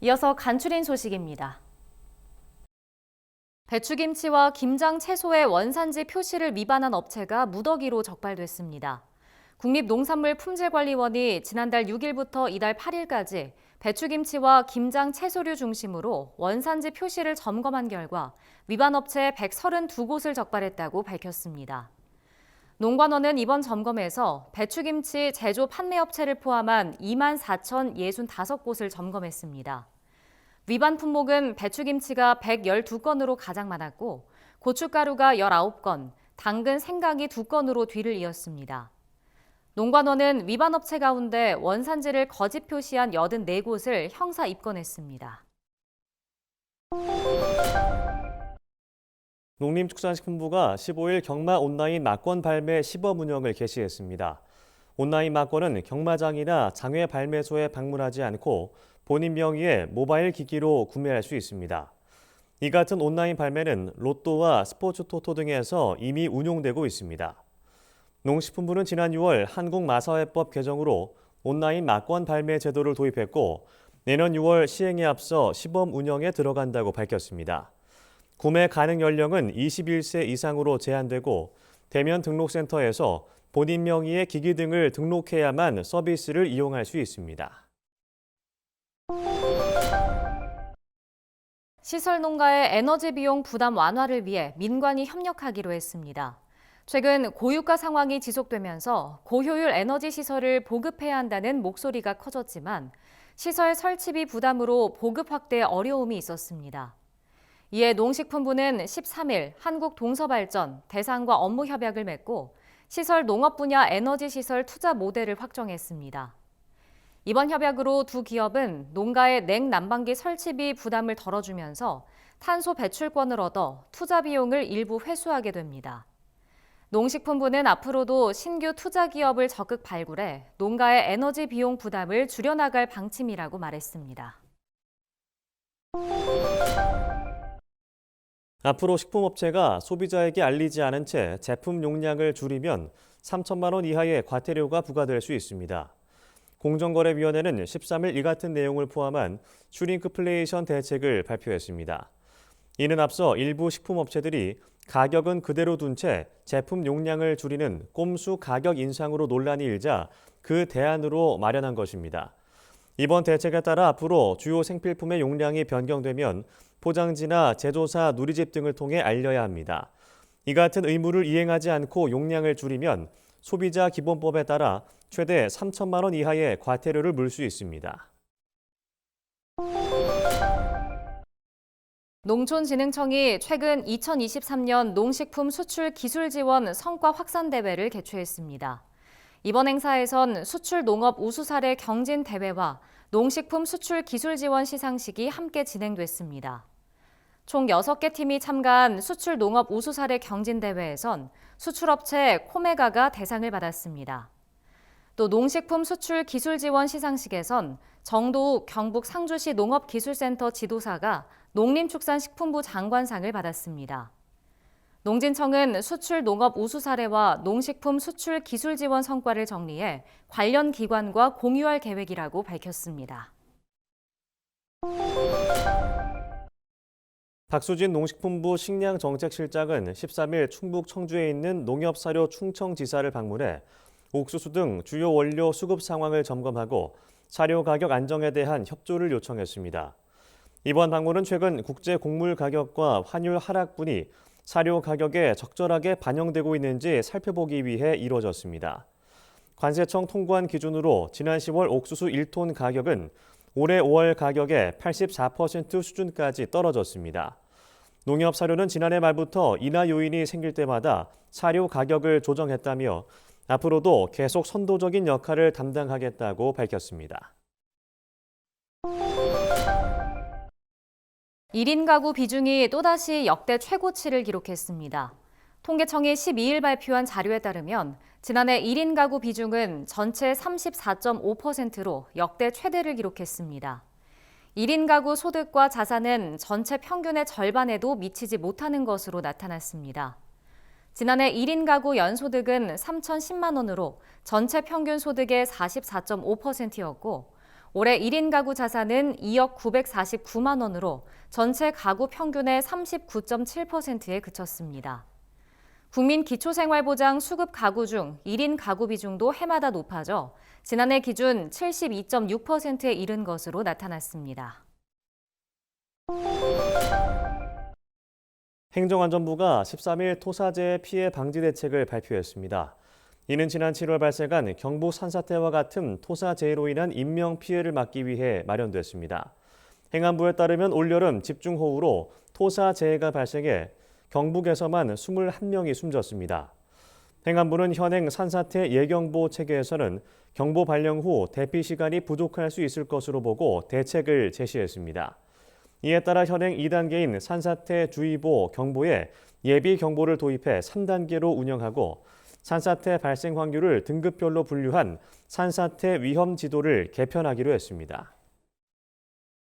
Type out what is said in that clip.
이어서 간추린 소식입니다. 배추김치와 김장 채소의 원산지 표시를 위반한 업체가 무더기로 적발됐습니다. 국립농산물품질관리원이 지난달 6일부터 이달 8일까지 배추김치와 김장 채소류 중심으로 원산지 표시를 점검한 결과 위반 업체 132곳을 적발했다고 밝혔습니다. 농관원은 이번 점검에서 배추김치 제조 판매 업체를 포함한 24,065곳을 점검했습니다. 위반 품목은 배추김치가 112건으로 가장 많았고 고춧가루가 19건, 당근, 생강이 2건으로 뒤를 이었습니다. 농관원은 위반 업체 가운데 원산지를 거짓 표시한 84곳을 형사 입건했습니다. 농림축산식품부가 15일 경마 온라인 막권 발매 시범 운영을 개시했습니다. 온라인 막권은 경마장이나 장외 발매소에 방문하지 않고 본인 명의의 모바일 기기로 구매할 수 있습니다. 이 같은 온라인 발매는 로또와 스포츠토토 등에서 이미 운용되고 있습니다. 농식품부는 지난 6월 한국마사회법 개정으로 온라인 막권 발매 제도를 도입했고 내년 6월 시행에 앞서 시범 운영에 들어간다고 밝혔습니다. 구매 가능 연령은 21세 이상으로 제한되고 대면 등록센터에서 본인 명의의 기기 등을 등록해야만 서비스를 이용할 수 있습니다. 시설농가의 에너지 비용 부담 완화를 위해 민관이 협력하기로 했습니다. 최근 고유가 상황이 지속되면서 고효율 에너지 시설을 보급해야 한다는 목소리가 커졌지만 시설 설치비 부담으로 보급 확대에 어려움이 있었습니다. 이에 농식품부는 13일 한국동서발전, 대상과 업무 협약을 맺고 시설 농업 분야 에너지 시설 투자 모델을 확정했습니다. 이번 협약으로 두 기업은 농가의 냉난방기 설치비 부담을 덜어주면서 탄소 배출권을 얻어 투자 비용을 일부 회수하게 됩니다. 농식품부는 앞으로도 신규 투자 기업을 적극 발굴해 농가의 에너지 비용 부담을 줄여나갈 방침이라고 말했습니다. 앞으로 식품업체가 소비자에게 알리지 않은 채 제품 용량을 줄이면 3천만 원 이하의 과태료가 부과될 수 있습니다. 공정거래위원회는 13일 이 같은 내용을 포함한 슈링크플레이션 대책을 발표했습니다. 이는 앞서 일부 식품업체들이 가격은 그대로 둔 채 제품 용량을 줄이는 꼼수 가격 인상으로 논란이 일자 그 대안으로 마련한 것입니다. 이번 대책에 따라 앞으로 주요 생필품의 용량이 변경되면 포장지나 제조사 누리집 등을 통해 알려야 합니다. 이 같은 의무를 이행하지 않고 용량을 줄이면 소비자 기본법에 따라 최대 3천만 원 이하의 과태료를 물 수 있습니다. 농촌진흥청이 최근 2023년 농식품 수출 기술 지원 성과 확산 대회를 개최했습니다. 이번 행사에선 수출 농업 우수 사례 경진 대회와 농식품 수출 기술 지원 시상식이 함께 진행됐습니다. 총 6개 팀이 참가한 수출 농업 우수 사례 경진 대회에선 수출업체 코메가가 대상을 받았습니다. 또 농식품 수출 기술 지원 시상식에선 정도욱 경북 상주시 농업기술센터 지도사가 농림축산식품부 장관상을 받았습니다. 농진청은 수출 농업 우수 사례와 농식품 수출 기술 지원 성과를 정리해 관련 기관과 공유할 계획이라고 밝혔습니다. 박수진 농식품부 식량정책실장은 13일 충북 청주에 있는 농협사료 충청지사를 방문해 옥수수 등 주요 원료 수급 상황을 점검하고 사료 가격 안정에 대한 협조를 요청했습니다. 이번 방문은 최근 국제 곡물 가격과 환율 하락분이 사료 가격에 적절하게 반영되고 있는지 살펴보기 위해 이루어졌습니다. 관세청 통관 기준으로 지난 10월 옥수수 1톤 가격은 올해 5월 가격의 84% 수준까지 떨어졌습니다. 농협사료는 지난해 말부터 인하 요인이 생길 때마다 사료 가격을 조정했다며 앞으로도 계속 선도적인 역할을 담당하겠다고 밝혔습니다. 1인 가구 비중이 또다시 역대 최고치를 기록했습니다. 통계청이 12일 발표한 자료에 따르면 지난해 1인 가구 비중은 전체 34.5%로 역대 최대를 기록했습니다. 1인 가구 소득과 자산은 전체 평균의 절반에도 미치지 못하는 것으로 나타났습니다. 지난해 1인 가구 연소득은 3,010만 원으로 전체 평균 소득의 44.5%였고 올해 1인 가구 자산은 2억 949만 원으로 전체 가구 평균의 39.7%에 그쳤습니다. 국민 기초생활보장 수급 가구 중 1인 가구 비중도 해마다 높아져 지난해 기준 72.6%에 이른 것으로 나타났습니다. 행정안전부가 13일 토사재해 피해 방지 대책을 발표했습니다. 이는 지난 7월 발생한 경북 산사태와 같은 토사재해로 인한 인명피해를 막기 위해 마련됐습니다. 행안부에 따르면 올여름 집중호우로 토사재해가 발생해 경북에서만 21명이 숨졌습니다. 행안부는 현행 산사태 예경보 체계에서는 경보 발령 후 대피 시간이 부족할 수 있을 것으로 보고 대책을 제시했습니다. 이에 따라 현행 2단계인 산사태 주의보 경보에 예비 경보를 도입해 3단계로 운영하고 산사태 발생 확률을 등급별로 분류한 산사태 위험 지도를 개편하기로 했습니다.